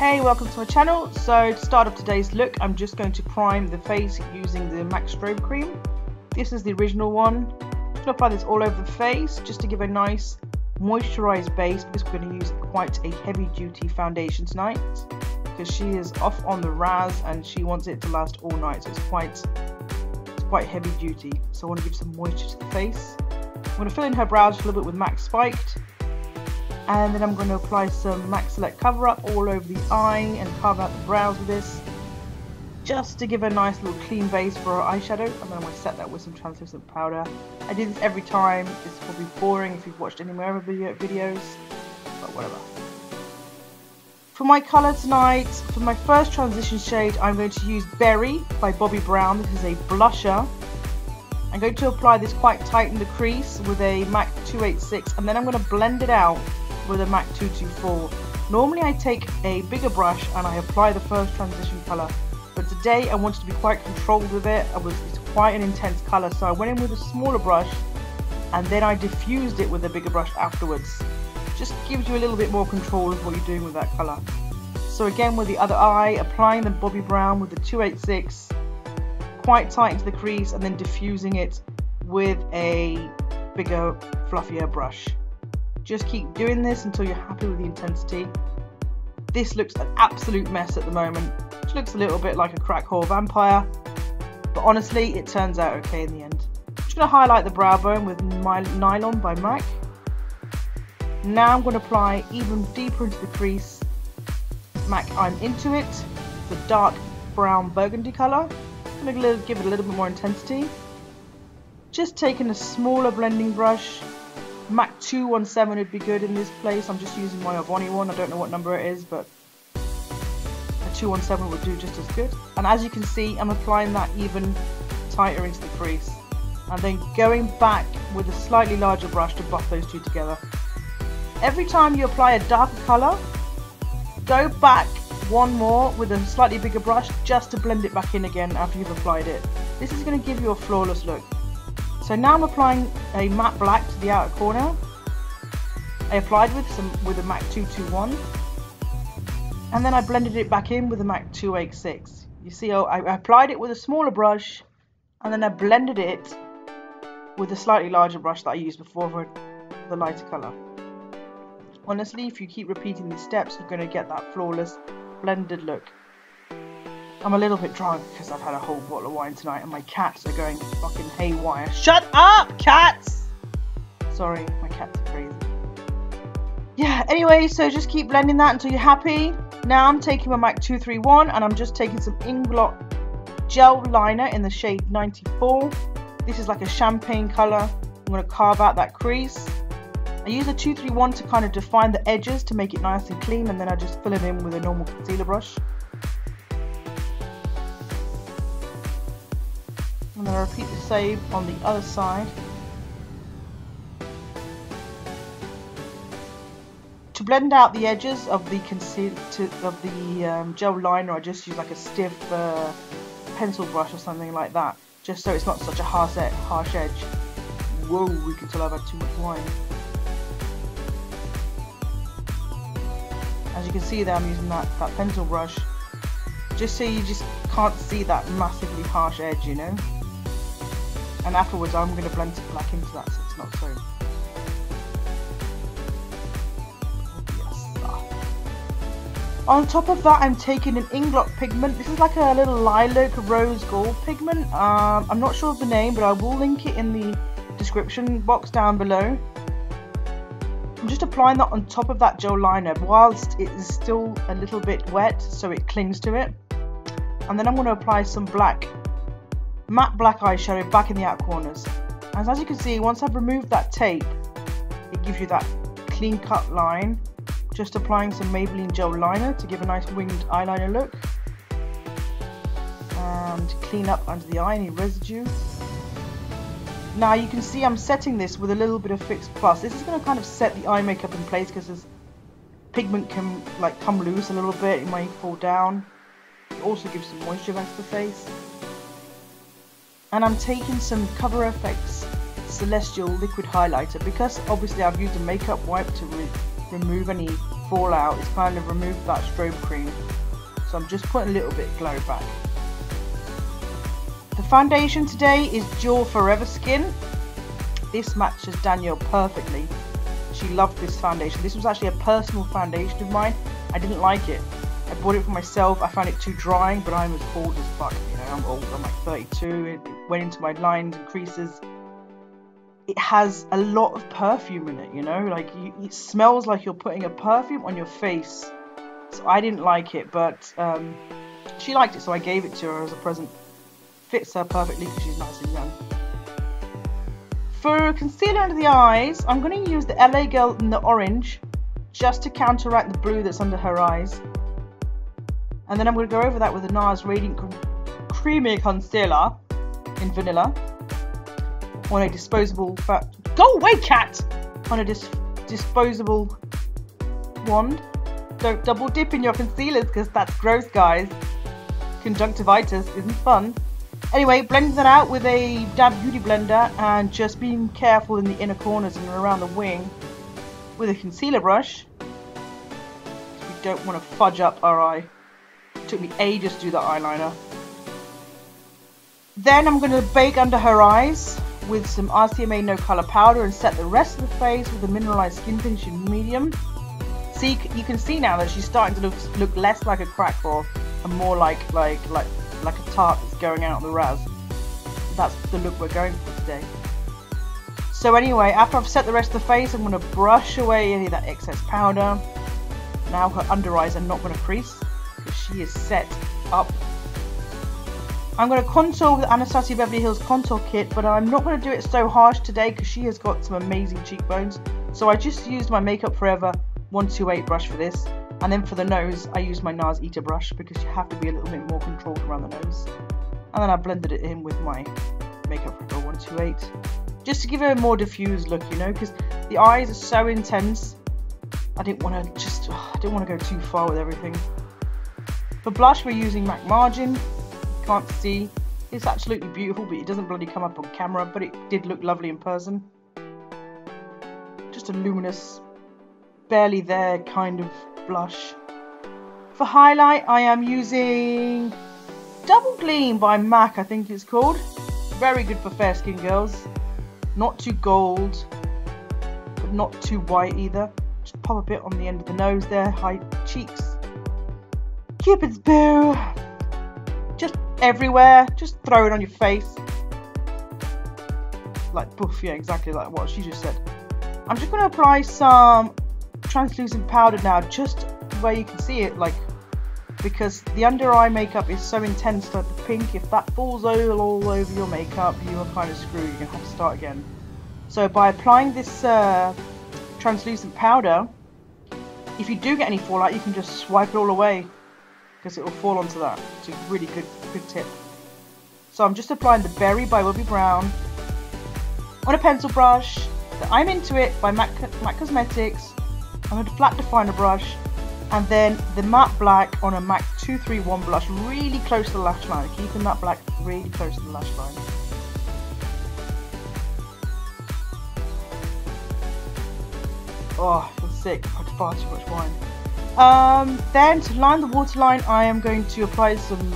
Hey, welcome to my channel. So to start off today's look, I'm just going to prime the face using the MAC Strobe Cream. This is the original one. I'm going to apply this all over the face just to give a nice moisturized base, because we're going to use quite a heavy duty foundation tonight, because she is off on the Raz and she wants it to last all night, so it's quite heavy duty. So I want to give some moisture to the face. I'm going to fill in her brows a little bit with MAC Spiked, and then I'm going to apply some MAC Select Cover Up all over the eye and carve out the brows with this, just to give a nice little clean base for her eyeshadow. And then I'm going to set that with some translucent powder. I do this every time. It's probably boring if you've watched any of my other videos, but whatever. For my colour tonight, for my first transition shade, I'm going to use Berry by Bobbi Brown. This is a blusher. I'm going to apply this quite tight in the crease with a MAC 286, and then I'm going to blend it out with a MAC 224. Normally I take a bigger brush and I apply the first transition colour, but today I wanted to be quite controlled with it. It's quite an intense colour, so I went in with a smaller brush and then I diffused it with a bigger brush afterwards. Just gives you a little bit more control of what you're doing with that colour. So again, with the other eye, applying the Bobbi Brown with the 286 quite tight into the crease, and then diffusing it with a bigger, fluffier brush. Just keep doing this until you're happy with the intensity. This looks an absolute mess at the moment. It looks a little bit like a crack whore vampire, but honestly it turns out okay in the end. I'm just going to highlight the brow bone with my Nylon by MAC. Now I'm going to apply even deeper into the crease MAC I'm Into It, the dark brown burgundy colour. I'm going to give it a little bit more intensity. Just taking a smaller blending brush. MAC 217 would be good in this place. I'm just using my Avoni one. I don't know what number it is, but a 217 would do just as good. And as you can see, I'm applying that even tighter into the crease, and then going back with a slightly larger brush to buff those two together. Every time you apply a darker colour, go back one more with a slightly bigger brush just to blend it back in again after you've applied it. This is going to give you a flawless look. So now I'm applying a matte black to the outer corner. I applied with a MAC 221, and then I blended it back in with a MAC 286. You see, I applied it with a smaller brush, and then I blended it with a slightly larger brush that I used before for the lighter colour. Honestly, if you keep repeating these steps, you're going to get that flawless blended look. I'm a little bit drunk because I've had a whole bottle of wine tonight and my cats are going fucking haywire. Shut up, cats! Sorry, my cats are crazy. Yeah, anyway, so just keep blending that until you're happy. Now I'm taking my MAC 231 and I'm just taking some Inglot gel liner in the shade 94. This is like a champagne colour. I'm going to carve out that crease. I use a 231 to kind of define the edges to make it nice and clean, and then I just fill it in with a normal concealer brush. And then I repeat the same on the other side. To blend out the edges of the gel liner, I just use like a stiff pencil brush or something like that, just so it's not such a harsh edge. Whoa, we can tell I've had too much wine. As you can see there, I'm using that pencil brush, just so you just can't see that massively harsh edge, you know. And afterwards I'm going to blend it black into that so it's not so. Yes. On top of that, I'm taking an Inglot pigment. This is like a little lilac rose gold pigment. I'm not sure of the name, but I will link it in the description box down below. I'm just applying that on top of that gel liner whilst it is still a little bit wet, so it clings to it. And then I'm going to apply some matte black eyeshadow back in the outer corners. And as you can see, once I've removed that tape, it gives you that clean cut line. Just applying some Maybelline gel liner to give a nice winged eyeliner look, and clean up under the eye any residue. Now you can see I'm setting this with a little bit of Fix Plus. This is going to kind of set the eye makeup in place, because this pigment can like come loose a little bit, it might fall down. It also gives some moisture back to the face. And I'm taking some Cover FX Celestial liquid highlighter, because obviously I've used a makeup wipe to remove any fallout, it's kind of removed that strobe cream. So I'm just putting a little bit of glow back. The foundation today is Dior Forever Skin. This matches Danielle perfectly. She loved this foundation. This was actually a personal foundation of mine. I didn't like it. I bought it for myself. I found it too drying, but I'm as old as fuck. You know, I'm old. I'm like 32. It went into my lines and creases. It has a lot of perfume in it, you know, like it smells like you're putting a perfume on your face. So I didn't like it, but she liked it, so I gave it to her as a present. Fits her perfectly because she's nice and young. For concealer under the eyes, I'm going to use the LA Girl in the orange just to counteract the blue that's under her eyes. And then I'm going to go over that with the NARS Radiant Creamy Concealer in vanilla on a disposable go away, cat! On a disposable wand. Don't double dip in your concealers because that's gross, guys. Conjunctivitis isn't fun. Anyway, blending that out with a Dab Beauty Blender and just being careful in the inner corners and around the wing with a concealer brush. We don't want to fudge up our eye. It took me ages to do that eyeliner. Then I'm going to bake under her eyes with some RCMA No Color Powder and set the rest of the face with a mineralized skin finish in medium. See, you can see now that she's starting to look less like a crackpot and more like a tart that's going out on the raz. That's the look we're going for today. So anyway, after I've set the rest of the face, I'm going to brush away any of that excess powder. Now her under eyes are not going to crease because she is set up. I'm going to contour with Anastasia Beverly Hills Contour Kit, but I'm not going to do it so harsh today because she has got some amazing cheekbones. So I just used my Makeup Forever 128 brush for this. And then for the nose, I used my NARS Eater brush because you have to be a little bit more controlled around the nose. And then I blended it in with my Makeup Forever 128. Just to give it a more diffused look, you know, because the eyes are so intense. I didn't want to go too far with everything. For blush, we're using MAC Margin. Can't see. It's absolutely beautiful, but it doesn't bloody come up on camera, but it did look lovely in person. Just a luminous, barely there kind of blush. For highlight, I am using Double Gleam by MAC, I think it's called. Very good for fair skin girls. Not too gold, but not too white either. Just pop a bit on the end of the nose there, high cheeks. Cupid's bow. Just everywhere. Just throw it on your face. Like poof, yeah, exactly like what she just said. I'm just going to apply some translucent powder now, just where you can see it, like, because the under eye makeup is so intense, like the pink, if that falls all over your makeup, you are kind of screwed. You're going to have to start again. So by applying this translucent powder, if you do get any fallout, you can just swipe it all away because it will fall onto that. It's a really good tip. So I'm just applying the Berry by Bobbi Brown on a pencil brush. The I'm Into It by MAC Cosmetics. I'm going to flat definer brush, and then the matte black on a MAC 231 blush, really close to the lash line, keeping that black really close to the lash line. Oh, I feel sick. I've had far too much wine. Then to line the waterline, I am going to apply some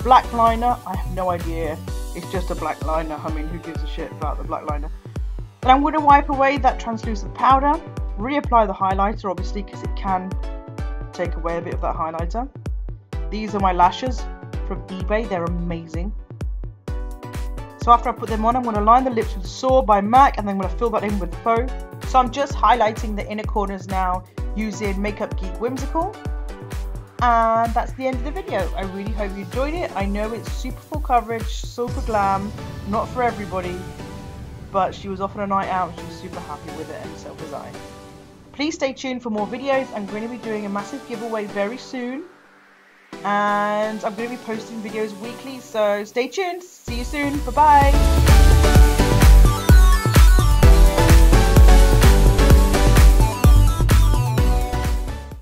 black liner. I have no idea. It's just a black liner. I mean, who gives a shit about the black liner? Then I'm going to wipe away that translucent powder. Reapply the highlighter, obviously, because it can take away a bit of that highlighter. These are my lashes from eBay. They're amazing. So after I put them on, I'm going to line the lips with Soar by MAC, and then I'm going to fill that in with Faux. So I'm just highlighting the inner corners now using Makeup Geek Whimsical. And that's the end of the video. I really hope you enjoyed it. I know it's super full coverage, super glam, not for everybody, but she was off on a night out. She was super happy with it, and so was I. Please stay tuned for more videos. I'm going to be doing a massive giveaway very soon, and I'm going to be posting videos weekly, so stay tuned. See you soon. Bye bye.